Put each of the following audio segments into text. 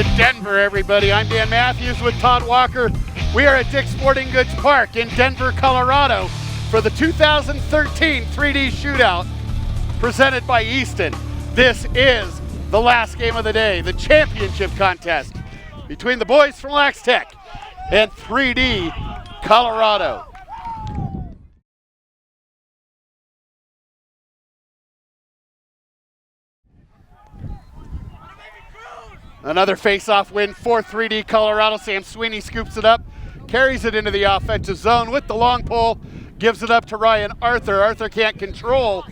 to Denver, everybody. I'm Dan Matthews with Todd Walker. We are at Dick's Sporting Goods Park in Denver, Colorado for the 2013 3D Shootout presented by Easton. This is the last game of the day, the championship contest between the boys from LaxTech and 3D Colorado. Another face-off win for 3D Colorado. Sam Sweeney scoops it up, carries it into the offensive zone with the long pole, gives it up to Ryan Arthur. Arthur can't control.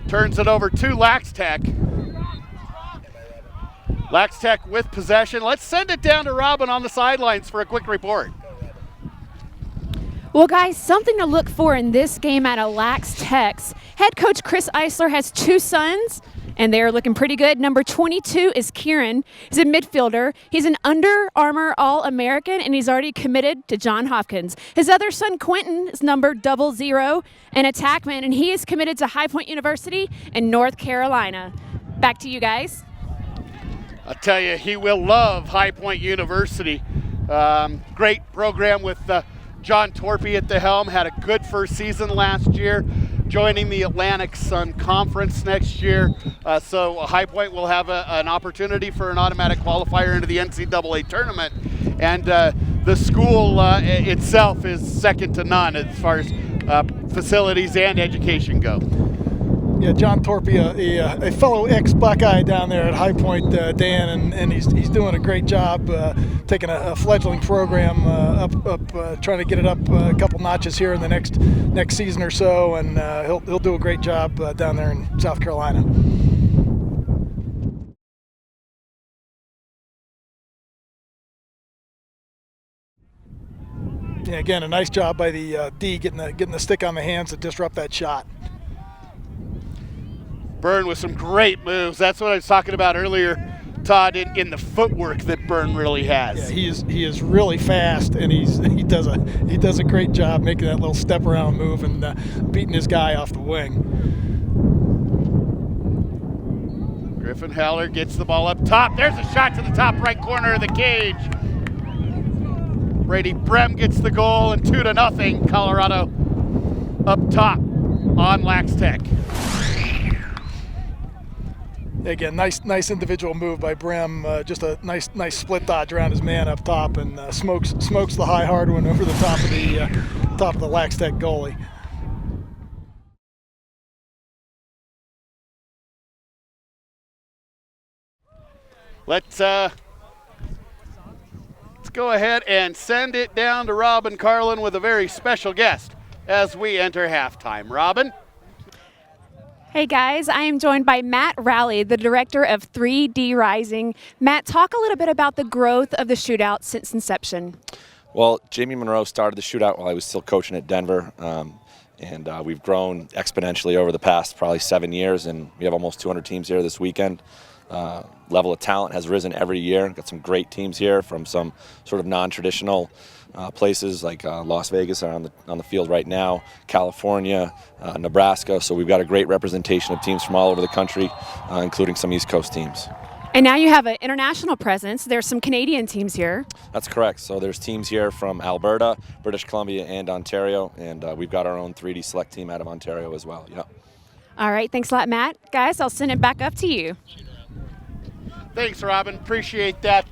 Turns it over to LaxTech. LaxTech with possession. Let's send it down to Robin on the sidelines for a quick report. Well, guys, something to look for in this game out of LaxTech. Head coach Chris Eisler has two sons, and they're looking pretty good. Number 22 is Kieran. He's a midfielder. He's an Under Armour All-American, and he's already committed to Johns Hopkins. His other son, Quentin, is number 00, an attackman, and he is committed to High Point University in North Carolina. Back to you guys. I'll tell you, he will love High Point University. Great program with John Torpy at the helm. Had a good first season last year, joining the Atlantic Sun Conference next year. So High Point will have an opportunity for an automatic qualifier into the NCAA tournament. And the school itself is second to none as far as facilities and education go. Yeah, John Torpy, a fellow ex-Buckeye down there at High Point, Dan, and he's doing a great job taking a fledgling program up trying to get it up a couple notches here in the next season or so, and he'll do a great job down there in South Carolina. Yeah, again, a nice job by the D getting the stick on the hands to disrupt that shot. Byrne with some great moves. That's what I was talking about earlier, Todd, in the footwork that Byrne really has. Yeah, he is really fast, and he does a great job making that little step around move and beating his guy off the wing. Griffin Haller gets the ball up top. There's a shot to the top right corner of the cage. Brady Brem gets the goal, and 2-0 Colorado up top on LaxTech. Again, nice individual move by Brem. Just a nice split dodge around his man up top, and smokes the high hard one over the top of the LaxTech goalie. Let's go ahead and send it down to Robin Carlin with a very special guest as we enter halftime. Robin. Hey guys, I am joined by Matt Rowley, the director of 3D Rising. Matt, talk a little bit about the growth of the shootout since inception. Well, Jamie Monroe started the shootout while I was still coaching at Denver, and we've grown exponentially over the past probably 7 years, and we have almost 200 teams here this weekend. Level of talent has risen every year. Got some great teams here from some sort of non-traditional places like Las Vegas are on the field right now, California, Nebraska. So we've got a great representation of teams from all over the country, including some East Coast teams. And now you have an international presence. There's some Canadian teams here. That's correct. So there's teams here from Alberta, British Columbia, and Ontario, and we've got our own 3D select team out of Ontario as well. Yeah. All right, thanks a lot, Matt. Guys, I'll send it back up to you. Thanks, Robin. Appreciate that.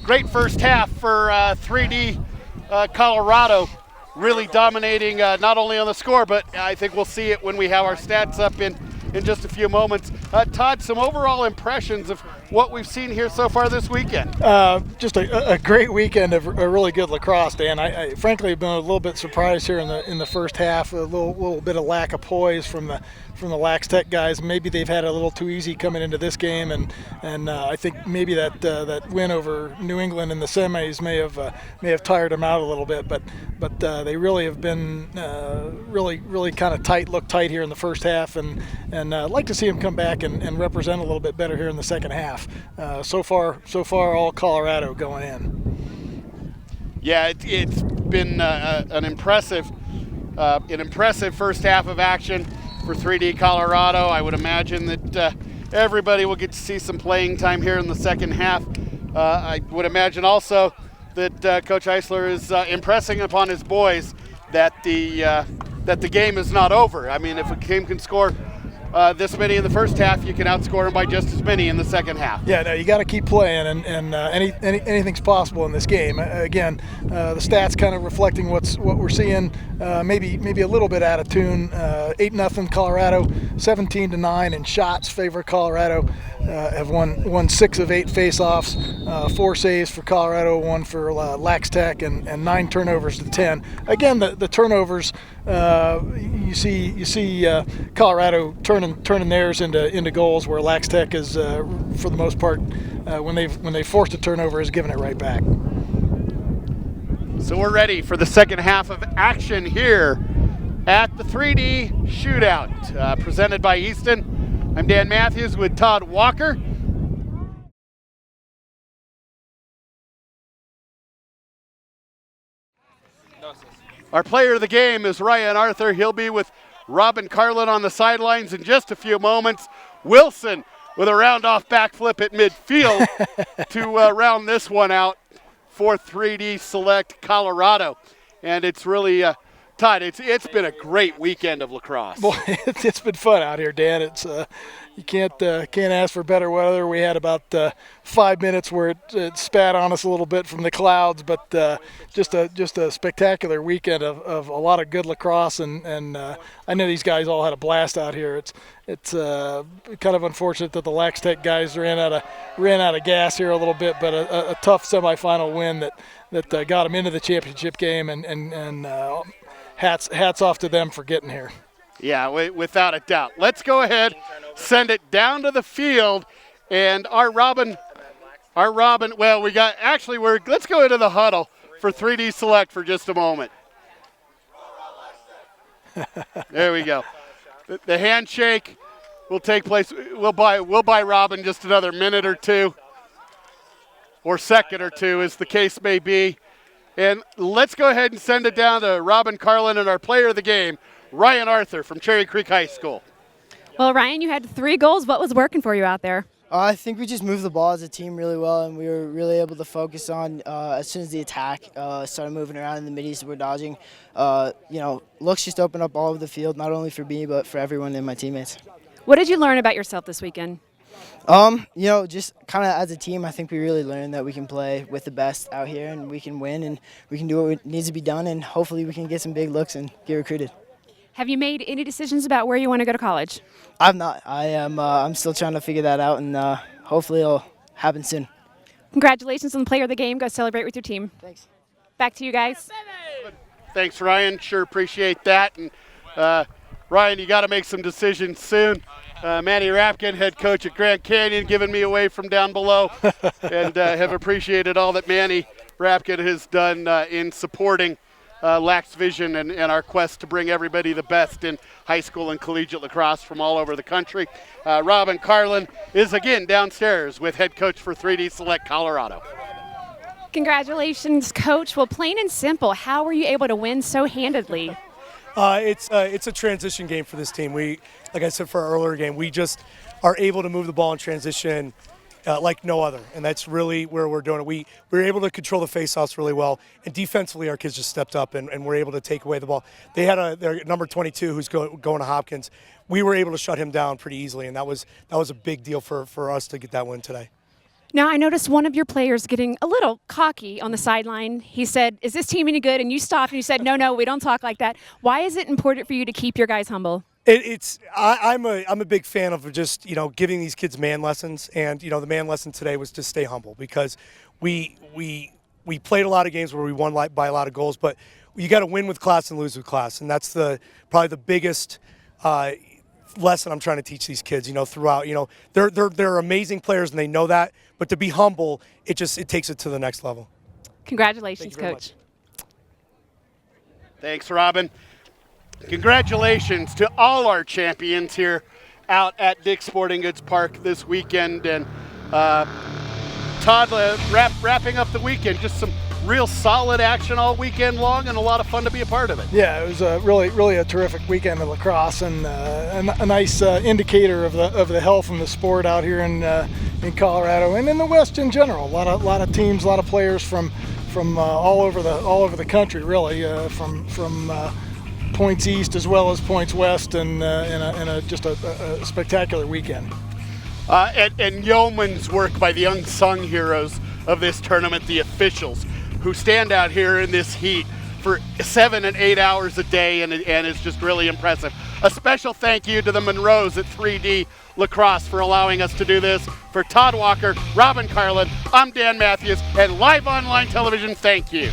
Great first half for 3D Colorado, really dominating not only on the score, but I think we'll see it when we have our stats up in just a few moments. Todd, some overall impressions of what we've seen here so far this weekend. Just a great weekend of a really good lacrosse, Dan. I frankly have been a little bit surprised here in the first half. A little bit of lack of poise from the LaxTech guys. Maybe they've had a little too easy coming into this game, and I think maybe that win over New England in the semis may have tired them out a little bit. But they really have been really kind of looked tight here in the first half, and I'd like to see them come back and represent a little bit better here in the second half. So far, all Colorado going in. Yeah, it's been an impressive first half of action for 3D Colorado. I would imagine that everybody will get to see some playing time here in the second half. I would imagine also that Coach Eisler is impressing upon his boys that the game is not over. I mean, if a team can score this many in the first half, you can outscore them by just as many in the second half. Yeah, no, you got to keep playing, and anything's possible in this game. Again, the stats kind of reflecting what we're seeing. Maybe a little bit out of tune. 8-0 Colorado, 17-9 in shots favor Colorado. Have won 6 of 8 face-offs, 4 saves for Colorado, 1 for Lax Tech, and 9 turnovers to 10. Again, the turnovers, you see Colorado turning theirs into goals, where Lax Tech is, for the most part, when they forced a turnover, is giving it right back. So we're ready for the second half of action here at the 3D Shootout, presented by Easton. I'm Dan Matthews with Todd Walker. Our player of the game is Ryan Arthur. He'll be with Robin Carlin on the sidelines in just a few moments. Wilson with a round-off backflip at midfield to round this one out for 3D Select Colorado. And it's really, Todd, it's been a great weekend of lacrosse. Boy, it's been fun out here, Dan. It's you can't ask for better weather. We had about 5 minutes where it spat on us a little bit from the clouds, but just a spectacular weekend of a lot of good lacrosse, and I know these guys all had a blast out here. It's kind of unfortunate that the Lax Tech guys ran out of gas here a little bit, but a tough semifinal win that got them into the championship game, and hats off to them for getting here. Yeah, without a doubt. Let's go ahead, send it down to the field, and our Robin, well, let's go into the huddle for 3D Select for just a moment. There we go. The handshake will take place. We'll buy Robin just another minute or two, or second or two, as the case may be. And let's go ahead and send it down to Robin Carlin and our player of the game, Ryan Arthur from Cherry Creek High School. Well, Ryan, you had 3 goals. What was working for you out there? I think we just moved the ball as a team really well, and we were really able to focus on as soon as the attack started moving around in the middies we're dodging. Looks just opened up all over the field, not only for me but for everyone and my teammates. What did you learn about yourself this weekend? Just kind of as a team, I think we really learned that we can play with the best out here, and we can win, and we can do what needs to be done, and hopefully we can get some big looks and get recruited. Have you made any decisions about where you want to go to college? I've not. I'm still trying to figure that out, and hopefully it'll happen soon. Congratulations on the player of the game. Go celebrate with your team. Thanks. Back to you guys. Thanks, Ryan. Sure appreciate that. And Ryan, you got to make some decisions soon. Manny Rapkin, head coach at Grand Canyon, giving me away from down below, and have appreciated all that Manny Rapkin has done in supporting LaxVision and our quest to bring everybody the best in high school and collegiate lacrosse from all over the country. Robin Carlin is again downstairs with head coach for 3D Select Colorado. Congratulations, Coach. Well, plain and simple, how were you able to win so handedly? It's a transition game for this team. We, like I said for our earlier game, we just are able to move the ball in transition like no other, and that's really where we're doing it. We were able to control the faceoffs really well, and defensively our kids just stepped up and were able to take away the ball. They had their number 22 who's going to Hopkins. We were able to shut him down pretty easily, and that was a big deal for us to get that win today. Now, I noticed one of your players getting a little cocky on the sideline. He said, "Is this team any good?" And you stopped and you said, No, we don't talk like that. Why is it important for you to keep your guys humble? I'm a big fan of just giving these kids man lessons, and the man lesson today was to stay humble, because we played a lot of games where we won by a lot of goals, but you got to win with class and lose with class, and that's probably the biggest lesson I'm trying to teach these kids. Throughout, they're amazing players and they know that, but to be humble, it takes it to the next level. Congratulations, Coach. Thanks, Robin. Congratulations to all our champions here out at Dick's Sporting Goods Park this weekend. And Todd, wrapping up the weekend, just some real solid action all weekend long and a lot of fun to be a part of it. Yeah, it was really a terrific weekend of lacrosse, and a nice indicator of the health and the sport out here in Colorado and in the West in general. A lot of teams, a lot of players from all over the country, really, from points east as well as points west, and just a spectacular weekend. And yeoman's work by the unsung heroes of this tournament, the officials, who stand out here in this heat for 7 and 8 hours a day, and it's just really impressive. A special thank you to the Monroes at 3D Lacrosse for allowing us to do this. For Todd Walker, Robin Carlin, I'm Dan Matthews, and Live Online Television, thank you.